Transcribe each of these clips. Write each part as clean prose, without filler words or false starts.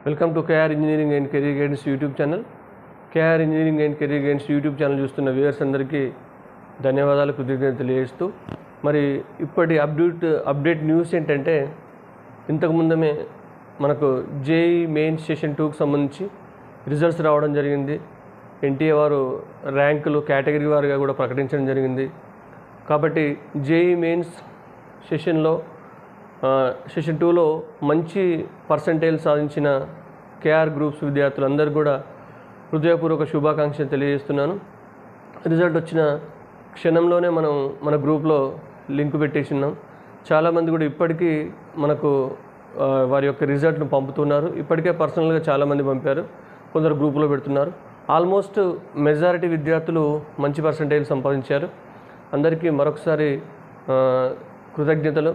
Welcome to KR engineering and career guidance YouTube channel. KR engineering and career guidance YouTube channel చూస్తున్న viewers అందరికీ ధన్యవాదాలు, కృతజ్ఞతలు తెలియజేస్తూ మరి ఇప్పటి అప్డేట్ న్యూస్ ఏంటంటే, ఇంతకుముందమే మనకు జేఈ మెయిన్స్ సెషన్ 2కి సంబంధించి రిజల్ట్స్ రావడం జరిగింది. ఎన్టీఏ వారు ర్యాంకులు కేటగిరీ వారుగా కూడా ప్రకటించడం జరిగింది. కాబట్టి జేఈ మెయిన్స్ సెషన్ 2లో మంచి పర్సంటేజ్ సాధించిన కేఆర్ గ్రూప్స్ విద్యార్థులందరూ కూడా హృదయపూర్వక శుభాకాంక్షలు తెలియజేస్తున్నాను. రిజల్ట్ వచ్చిన క్షణంలోనే మనం మన గ్రూప్లో లింక్ పెట్టేసి ఉన్నాం. చాలామంది కూడా ఇప్పటికీ మనకు వారి యొక్క రిజల్ట్ను పంపుతున్నారు. ఇప్పటికే పర్సనల్గా చాలామంది పంపారు, కొందరు గ్రూపులో పెడుతున్నారు. ఆల్మోస్ట్ మెజారిటీ విద్యార్థులు మంచి పర్సంటేజ్ సంపాదించారు. అందరికీ మరొకసారి కృతజ్ఞతలు,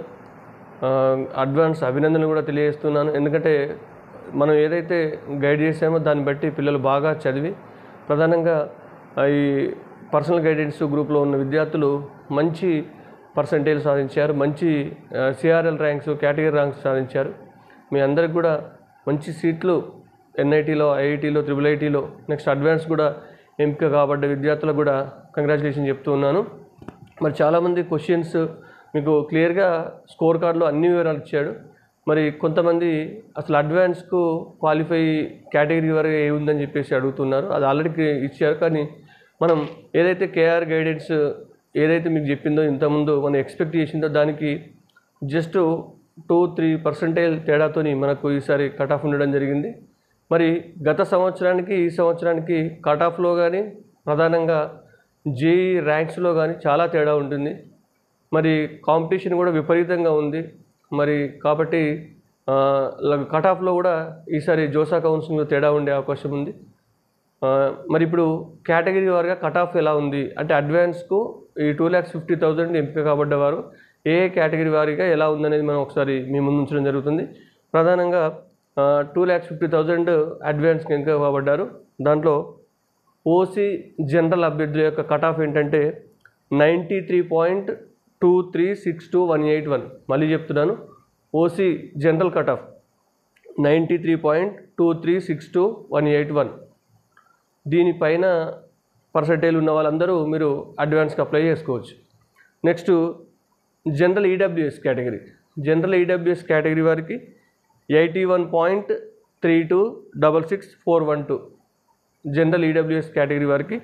అడ్వాన్స్ అభినందనలు కూడా తెలియజేస్తున్నాను. ఎందుకంటే మనం ఏదైతే గైడ్ చేసామో దాన్ని బట్టి పిల్లలు బాగా చదివి, ప్రధానంగా ఈ పర్సనల్ గైడెన్స్ గ్రూప్లో ఉన్న విద్యార్థులు మంచి పర్సంటేజ్ సాధించారు, మంచి సిఆర్ఎల్ ర్యాంక్స్, కేటగిరీ ర్యాంక్స్ సాధించారు. మీ అందరికి కూడా మంచి సీట్లు ఎన్ఐటీలో, ఐఐటీలో, IIITలో, నెక్స్ట్ అడ్వాన్స్ కూడా ఎంపిక కాబడ్డ విద్యార్థులకు కూడా కంగ్రాచులేషన్ చెప్తూ ఉన్నాను. మరి చాలామంది క్వశ్చన్స్ మీకు క్లియర్గా స్కోర్ కార్డులో అన్ని వివరాలు ఇచ్చాడు. మరి కొంతమంది అసలు అడ్వాన్స్కు క్వాలిఫై కేటగిరీ వరకు ఏముందని చెప్పేసి అడుగుతున్నారు. అది ఆల్రెడీ ఇచ్చారు. కానీ మనం ఏదైతే కేఆర్ గైడెన్స్ ఏదైతే మీకు చెప్పిందో ఇంతకుముందు మనం ఎక్స్పెక్ట్ చేసిందో దానికి జస్ట్ 2-3% తేడాతోని మనకు ఈసారి కట్ ఆఫ్ ఉండడం జరిగింది. మరి గత సంవత్సరానికి ఈ సంవత్సరానికి కట్ ఆఫ్లో కానీ ప్రధానంగా జేఈ ర్యాంక్స్లో కానీ చాలా తేడా ఉంటుంది. మరి కాంపిటీషన్ కూడా విపరీతంగా ఉంది. మరి కాబట్టి కట్ ఆఫ్లో కూడా ఈసారి జోసా కౌన్సిలింగ్లో తేడా ఉండే అవకాశం ఉంది. మరి ఇప్పుడు కేటగిరీ వారిగా కట్ ఆఫ్ ఎలా ఉంది అంటే, అడ్వాన్స్కు ఈ 2,50,000 ఎంపిక కాబడ్డవారు ఏ కేటగిరీ వారిగా ఎలా ఉందనేది మనం ఒకసారి మీ ముందు ఉంచడం జరుగుతుంది. ప్రధానంగా 2,50,000 అడ్వాన్స్కి ఎంపిక కాబడ్డారు. దాంట్లో ఓసీ జనరల్ అభ్యర్థుల యొక్క కట్ ఆఫ్ ఏంటంటే 93.2362181. మళ్ళీ చెప్తున్నాను, ఓసీ జనరల్ కట్ ఆఫ్ 93.2362181. దీనిపైన పర్సంటేజ్ ఉన్న వాళ్ళందరూ మీరు అడ్వాన్స్కి అప్లై చేసుకోవచ్చు. నెక్స్ట్ జనరల్ ఈడబ్ల్యూఎస్ కేటగిరీ వారికి 81.32666412. జనరల్ ఈడబ్ల్యూఎస్ కేటగిరీ వారికి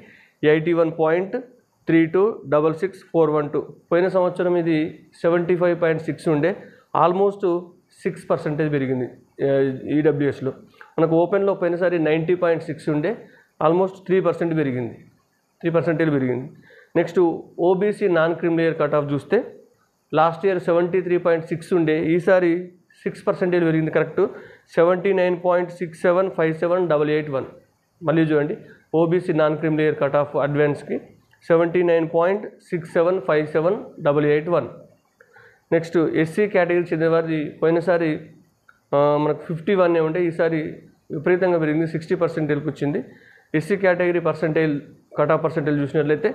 81.32666412. పోయిన సంవత్సరం ఇది 75.6 ఉండే, ఆల్మోస్ట్ 6% పెరిగింది. ఈడబ్ల్యూఎస్లో మనకు ఓపెన్లో పోయినసారి 90.6 ఉండే, ఆల్మోస్ట్ 3% పెరిగింది. Next OBC non creamy layer cut off చూస్తే లాస్ట్ ఇయర్ 73.6 ఉండే, ఈసారి 6% పెరిగింది. కరెక్ట్ 79.67578881. మళ్ళీ చూడండి, OBC non creamy layer cut off అడ్వాన్స్కి 79.67578881. నెక్స్ట్ ఎస్సీ కేటగిరీ చెందిన వారి పోయినసారి మనకు 51 ఉండే, ఈసారి విపరీతంగా పెరిగింది, 60% వచ్చింది. SC category percentage cut off percentage చూసినట్లయితే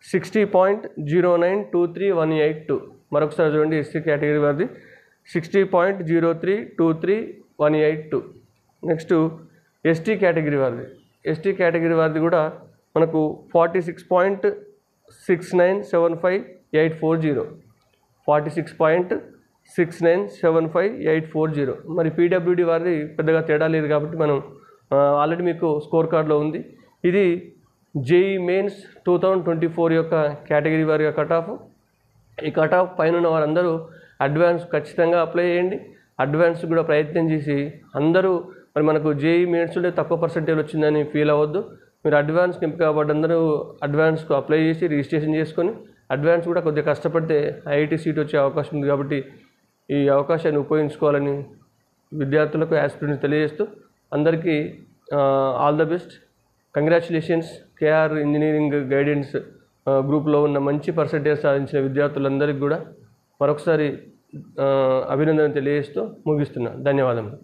60.092318. మరొకసారి చూడండి, ఎస్సీ కేటగిరీ వారిది 60.032318. నెక్స్ట్ ఎస్టీ కేటగిరీ వారిది కూడా మనకు 46.697584. 46.697584. మరి పీడబ్ల్యూడి వారిది పెద్దగా తేడా లేదు కాబట్టి మనం ఆల్రెడీ మీకు స్కోర్ కార్డులో ఉంది. ఇది జేఈ మెయిన్స్ 2024 యొక్క కేటగిరీ వారిగా కట్ ఆఫ్. ఈ కట్ ఆఫ్ పైన ఉన్న వారందరూ అడ్వాన్స్ ఖచ్చితంగా అప్లై చేయండి. అడ్వాన్స్ కూడా ప్రయత్నం చేసి అందరూ మరి మనకు జేఈ మెయిన్స్ ఉంటే తక్కువ పర్సంటేజ్ వచ్చిందని ఫీల్ అవ్వద్దు. మీరు అడ్వాన్స్ ఎంపిక కాబట్టి అందరూ అడ్వాన్స్కు అప్లై చేసి రిజిస్ట్రేషన్ చేసుకొని అడ్వాన్స్ కూడా కొద్దిగా కష్టపడితే ఐఐటీ సీట్ వచ్చే అవకాశం ఉంది. కాబట్టి ఈ అవకాశాన్ని ఉపయోగించుకోవాలని విద్యార్థులకు, యాస్పిరెంట్స్ తెలియజేస్తూ అందరికీ all the best, congratulations. KR engineering guidance గ్రూప్లో ఉన్న మంచి పర్సంటేజ్ సాధించిన విద్యార్థులందరికీ కూడా మరొకసారి అభినందన తెలియజేస్తూ ముగిస్తున్నాను. ధన్యవాదములు.